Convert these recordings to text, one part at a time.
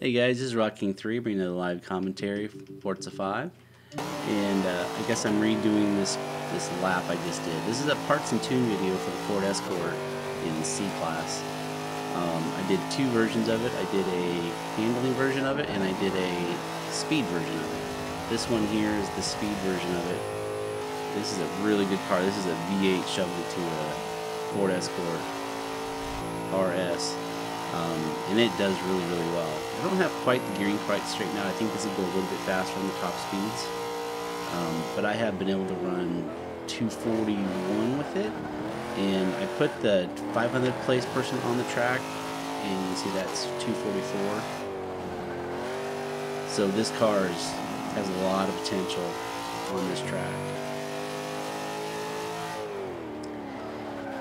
Hey guys, this is Rocking3 bringing you the live commentary for Forza 5. And I guess I'm redoing this lap I just did. This is a parts and tune video for the Ford Escort in C-Class. I did two versions of it. I did a handling version of it and I did a speed version of it. This one here is the speed version of it. This is a really good car. This is a V8 shoveled to a Ford Escort RS. And it does really well. I don't have quite the gearing quite straightened out. I think this will go a little bit faster on the top speeds. But I have been able to run 241 with it. And I put the 500th place person on the track. And you can see that's 244. So this car has a lot of potential on this track.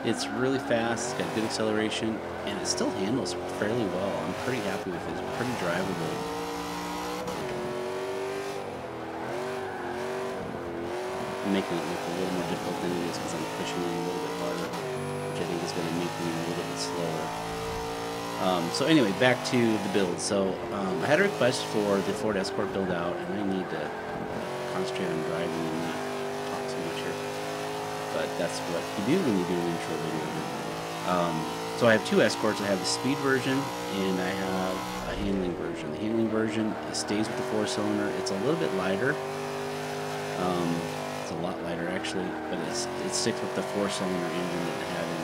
It's really fast, it's got good acceleration, and it still handles fairly well. I'm pretty happy with it. It's pretty drivable. I'm making it look a little more difficult than it is because I'm pushing it a little bit harder, which I think is going to make me a little bit slower. So anyway, back to the build. So I had a request for the Ford Escort build out, and I need to concentrate on driving and not talk so much here. But that's what you do when you do an intro video. So I have two Escorts. I have the speed version and I have a handling version. The handling version stays with the 4-cylinder. It's a little bit lighter. It's a lot lighter actually, but it sticks with the 4-cylinder engine that it had in.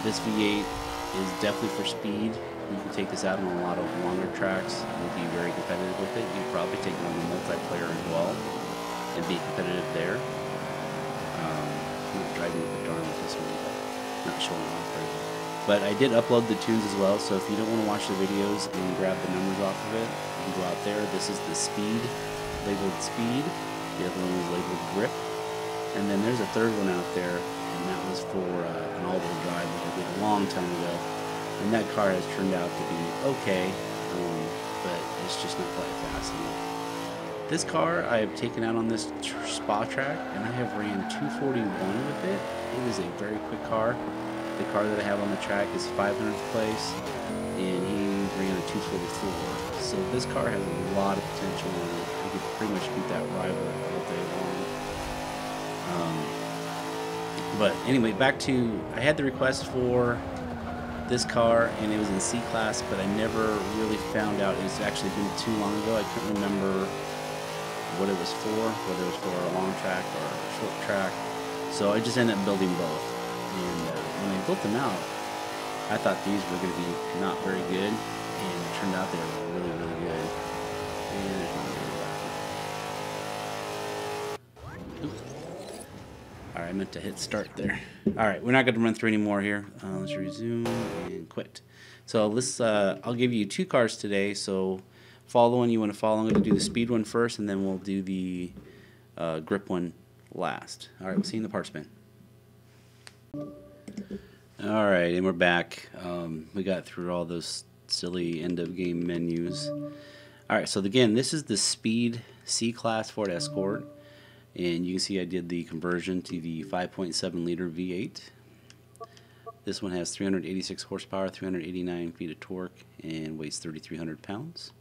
This V8 is definitely for speed. You can take this out on a lot of longer tracks. You'll be very competitive with it. You can probably take it on the multiplayer as well and be competitive there. I'm not driving with the darn with this one, but not showing off very well. But I did upload the tunes as well, so if you don't want to watch the videos and grab the numbers off of it, you can go out there. This is the speed, labeled speed. The other one was labeled grip. And then there's a third one out there, and that was for an all-wheel drive that I did a long time ago. And that car has turned out to be okay, but it's just not quite fast enough. This car I have taken out on this spa track, and I have ran 241 with it. It is a very quick car. The car that I have on the track is 500th place, and he ran a 244. So this car has a lot of potential in it. You could pretty much beat that rival all day long. But anyway, back to, I had the request for this car, and it was in C-Class, but I never really found out. It's actually been too long ago. I couldn't remember what it was for, whether it was for a long track or a short track. So I just ended up building both. And when I built them out, I thought these were going to be not very good, and it turned out they were really good. And there's one over the back. Alright, I meant to hit start there. Alright, we're not going to run through any more here. Let's resume and quit. So let's, I'll give you two cars today, so follow one you want to follow. I'm going to do the speed one first, and then we'll do the grip one last. Alright, we'll see you in the parts bin. Alright, and we're back. We got through all those silly end-of-game menus. Alright, so again, this is the speed C-Class Ford Escort. And you can see I did the conversion to the 5.7 liter V8. This one has 386 horsepower, 389 feet of torque, and weighs 3,300 pounds.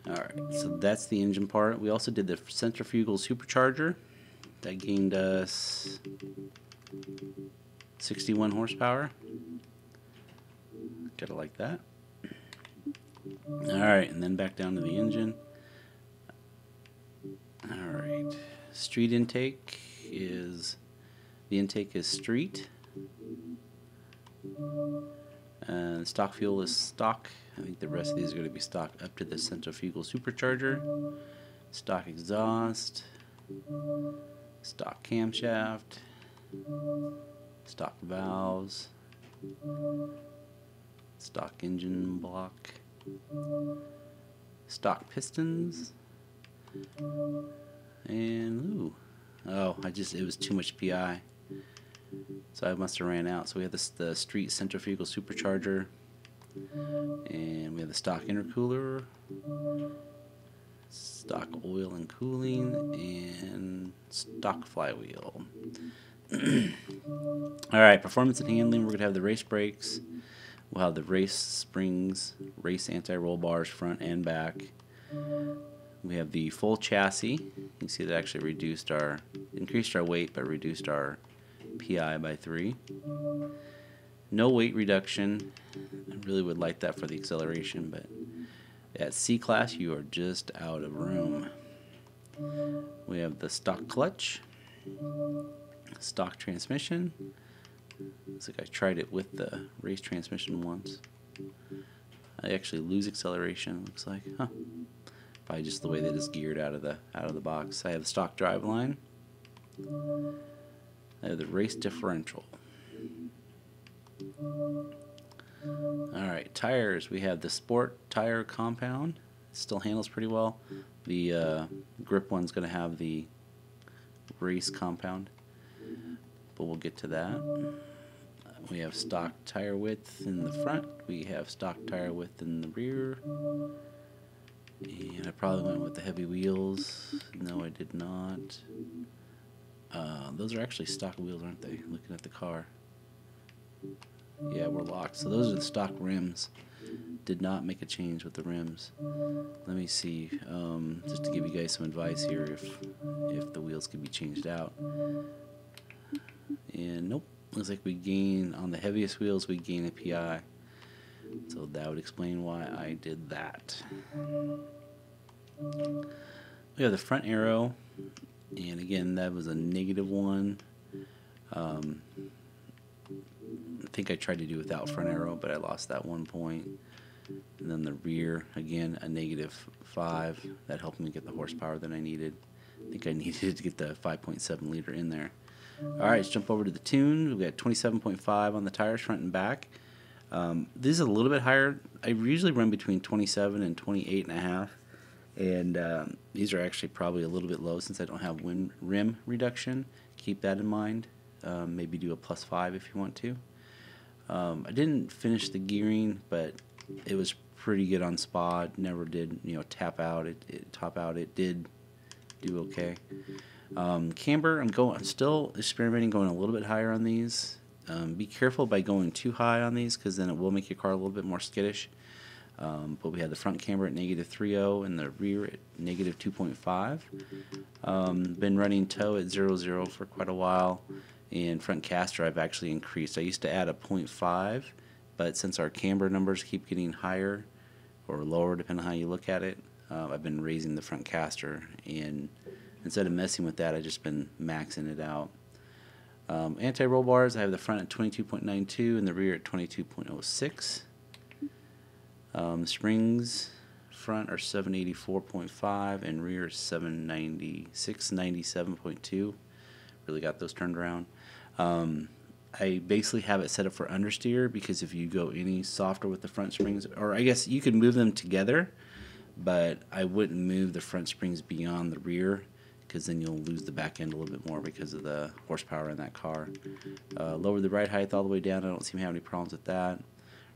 Alright, so that's the engine part. We also did the centrifugal supercharger. That gained us 61 horsepower. Gotta like that. Alright, and then back down to the engine. Alright, street intake is, the intake is street. Stock fuel is stock. I think the rest of these are going to be stock up to the centrifugal supercharger. Stock exhaust. Stock camshaft. Stock valves. Stock engine block. Stock pistons. And it was too much PI, so I must have ran out. So we have the street centrifugal supercharger, and we have the stock intercooler, stock oil and cooling, and stock flywheel. Alright, performance and handling, we're going to have the race brakes, We'll have the race springs, race anti-roll bars front and back. We have the full chassis. You can see that actually increased our weight, but reduced our PI by 3. No weight reduction. I really would like that for the acceleration, but at C class you are just out of room. We have the stock clutch, stock transmission. Looks like I tried it with the race transmission once. I actually lose acceleration, looks like. Huh. Probably just the way that it's geared out of the box. I have the stock drive line. I have the race differential. Alright, tires. We have the sport tire compound. It still handles pretty well. The grip one's going to have the race compound, but we'll get to that. We have stock tire width in the front. We have stock tire width in the rear. And I probably went with the heavy wheels. No, I did not. Those are actually stock wheels, aren't they? Looking at the car. Yeah, we're locked. So those are the stock rims. Did not make a change with the rims. Let me see, just to give you guys some advice here, if the wheels could be changed out. And nope, looks like we gain on the heaviest wheels. We gain a PI. So that would explain why I did that. We have the front arrow, and again that was a -1. I think I tried to do without front arrow, but I lost that 1 point. And then the rear, again, a -5. That helped me get the horsepower that I needed. I think I needed to get the 5.7 liter in there. Alright, let's jump over to the tune. We've got 27.5 on the tires, front and back. This is a little bit higher. I usually run between 27 and 28.5. And these are actually probably a little bit low since I don't have rim reduction. Keep that in mind. Maybe do a +5 if you want to. I didn't finish the gearing, but it was pretty good on spa. It never did, top out. It did do okay. Camber, I'm still experimenting going a little bit higher on these. Be careful by going too high on these, because then it will make your car a little bit more skittish. But we had the front camber at -3.0 and the rear at -2.5. Been running tow at 0.0 for quite a while. And front caster I've actually increased. I used to add a 0.5, but since our camber numbers keep getting higher or lower depending on how you look at it, I've been raising the front caster, and instead of messing with that, I've just been maxing it out. Anti-roll bars, I have the front at 22.92 and the rear at 22.06. Springs, front are 784.5 and rear is 697.2. Really got those turned around. I basically have it set up for understeer, because if you go any softer with the front springs, or I guess you could move them together, but I wouldn't move the front springs beyond the rear, because then you'll lose the back end a little bit more because of the horsepower in that car. Lower the ride height all the way down. I don't seem to have any problems with that.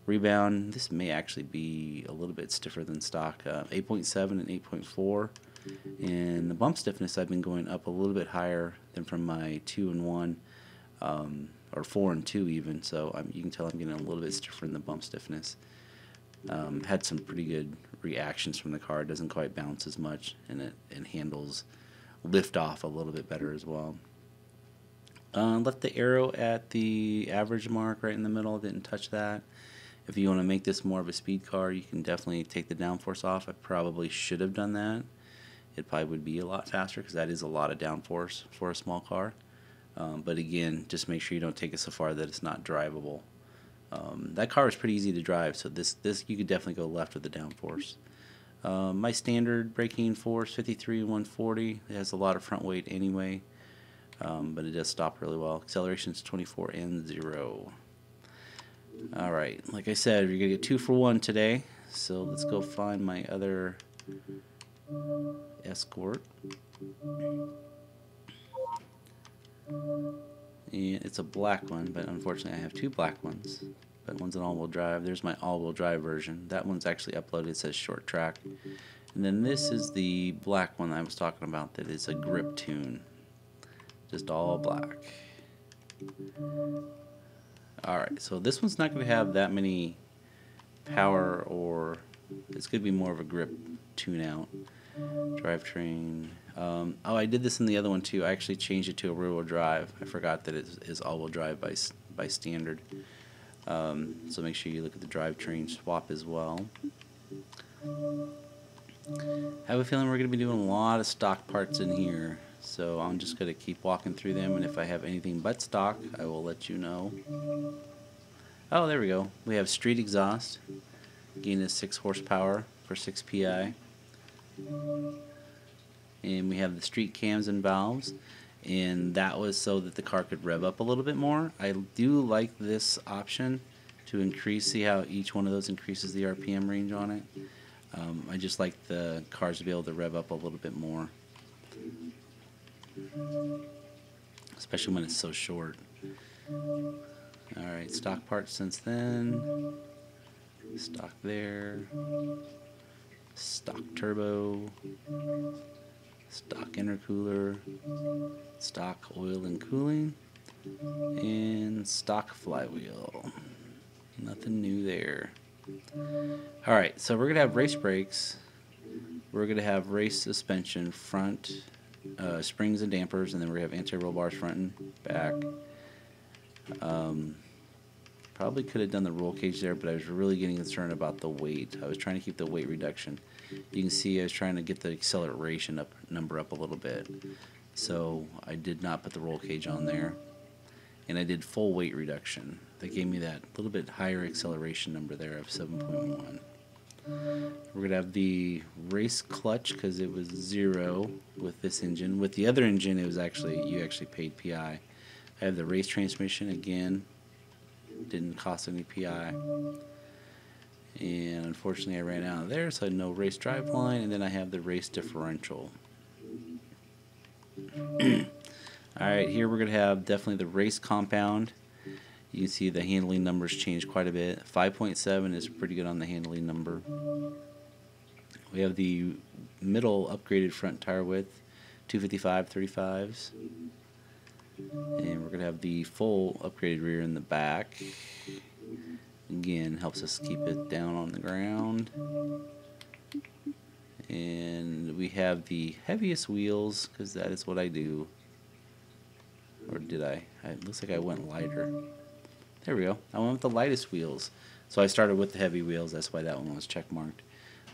Rebound, this may actually be a little bit stiffer than stock, 8.7 and 8.4. And the bump stiffness, I've been going up a little bit higher than from my 2 and 1, or 4 and 2 even. So you can tell I'm getting a little bit stiffer in the bump stiffness. Had some pretty good reactions from the car. It doesn't quite bounce as much, and it handles lift off a little bit better as well. Left the arrow at the average mark right in the middle. Didn't touch that. If you want to make this more of a speed car, you can definitely take the downforce off. I probably should have done that. It probably would be a lot faster, because that is a lot of downforce for a small car. But again, just make sure you don't take it so far that it's not drivable. That car is pretty easy to drive, so this you could definitely go left with the downforce. My standard braking force, 53 and 140. It has a lot of front weight anyway, but it does stop really well. Acceleration is 24 and 0. Alright, like I said, you're going to get 2 for 1 today, so let's go find my other Escort. And it's a black one, but unfortunately I have 2 black ones. But one's an all-wheel drive. There's my all-wheel drive version. That one's actually uploaded. It says short track. And then this is the black one I was talking about that is a grip tune. Just all black. Alright, so this one's not going to have that many power, or it's going to be more of a grip tune-out. Drivetrain. Oh, I did this in the other one too. I actually changed it to a rear-wheel drive. I forgot that it is all-wheel drive by standard. So make sure you look at the drivetrain swap as well. I have a feeling we're going to be doing a lot of stock parts in here, so I'm just going to keep walking through them, and if I have anything but stock, I will let you know. Oh, there we go. We have street exhaust, gain is 6 horsepower for 6 PI. And we have the street cams and valves, and that was so that the car could rev up a little bit more. I do like this option to increase, see how each one of those increases the RPM range on it. I just like the cars to be able to rev up a little bit more, especially when it's so short. Alright, stock parts since then. Stock there. Stock turbo. Stock intercooler. Stock oil and cooling. And stock flywheel. Nothing new there. Alright, so we're going to have race brakes. We're going to have race suspension, front, springs and dampers, and then we're going to have anti-roll bars front and back. Probably could have done the roll cage there, but I was really getting concerned about the weight. I was trying to keep the weight reduction. You can see I was trying to get the acceleration number up a little bit. So I did not put the roll cage on there. And I did full weight reduction. That gave me that little bit higher acceleration number there of 7.1. We're going to have the race clutch because it was 0 with this engine. With the other engine, it was you actually paid PI. I have the race transmission again. Didn't cost any PI. And unfortunately I ran out of there, so I had no race driveline, and then I have the race differential. Alright, here we're going to have definitely the race compound. You can see the handling numbers change quite a bit. 5.7 is pretty good on the handling number. We have the middle upgraded front tire width, 255 35s. And we're going to have the full upgraded rear in the back. Again, helps us keep it down on the ground. And we have the heaviest wheels, because that is what I do. Or did I? It looks like I went lighter. There we go. I went with the lightest wheels. So I started with the heavy wheels. That's why that one was check marked.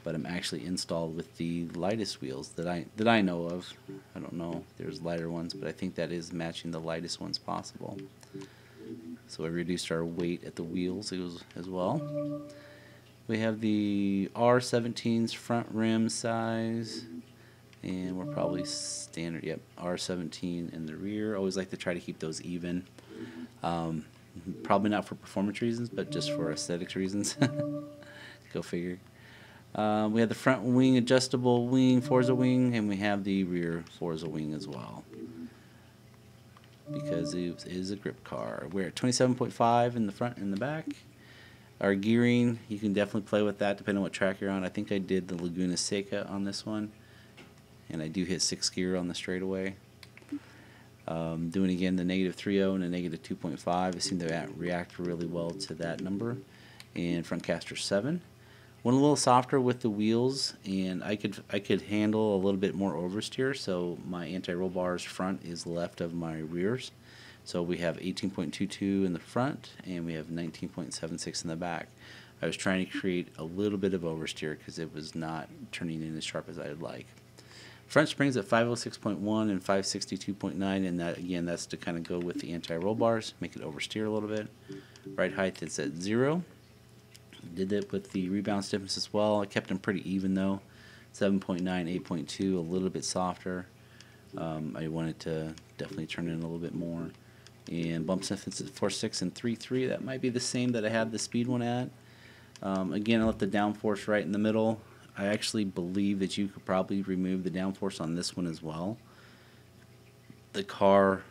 But I'm actually installed with the lightest wheels that I know of. I don't know if there's lighter ones, but I think that is matching the lightest ones possible. So we reduced our weight at the wheels as well. We have the R17's front rim size, and we're probably standard. Yep, R17 in the rear. Always like to try to keep those even. Probably not for performance reasons, but just for aesthetics reasons. Go figure. We have the front wing adjustable wing, Forza wing, and we have the rear Forza wing as well, because it is a grip car. We're at 27.5 in the front and the back. Our gearing, you can definitely play with that depending on what track you're on. I think I did the Laguna Seca on this one, and I do hit 6th gear on the straightaway. Doing again the -3.0 and a -2.5. I seem to react really well to that number. And front caster 7. Went a little softer with the wheels, and I could handle a little bit more oversteer, so my anti-roll bars front is left of my rears. So we have 18.22 in the front, and we have 19.76 in the back. I was trying to create a little bit of oversteer because it was not turning in as sharp as I'd like. Front springs at 506.1 and 562.9, and that again, that's to kind of go with the anti-roll bars, make it oversteer a little bit. Ride height is at 0. Did it with the rebound stiffness as well. I kept them pretty even though. 7.9, 8.2, a little bit softer. I wanted to definitely turn in a little bit more. And bump stiffness at 4.6 and 3.3. That might be the same that I had the speed one at. Again, I left the downforce right in the middle. I actually believe that you could probably remove the downforce on this one as well. The car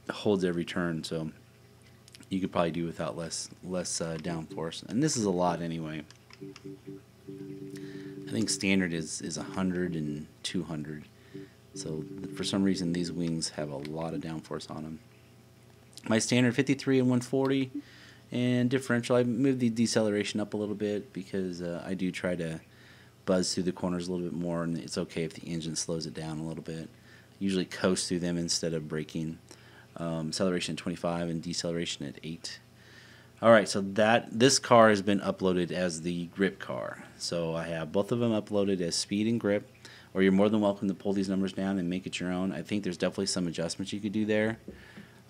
holds every turn, so you could probably do without less downforce. And this is a lot anyway. I think standard is 100 and 200. So for some reason these wings have a lot of downforce on them. My standard 53 and 140, And differential, I moved the deceleration up a little bit because I do try to buzz through the corners a little bit more, and it's okay if the engine slows it down a little bit. Usually coast through them instead of braking. Acceleration at 25 and deceleration at 8. All right, so this car has been uploaded as the grip car. So I have both of them uploaded as speed and grip, or you're more than welcome to pull these numbers down and make it your own. I think there's definitely some adjustments you could do there.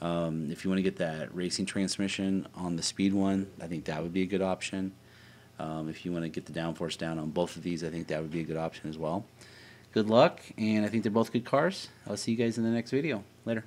If you want to get that racing transmission on the speed one, I think that would be a good option. If you want to get the downforce down on both of these, I think that would be a good option as well. Good luck, and I think they're both good cars. I'll see you guys in the next video. Later.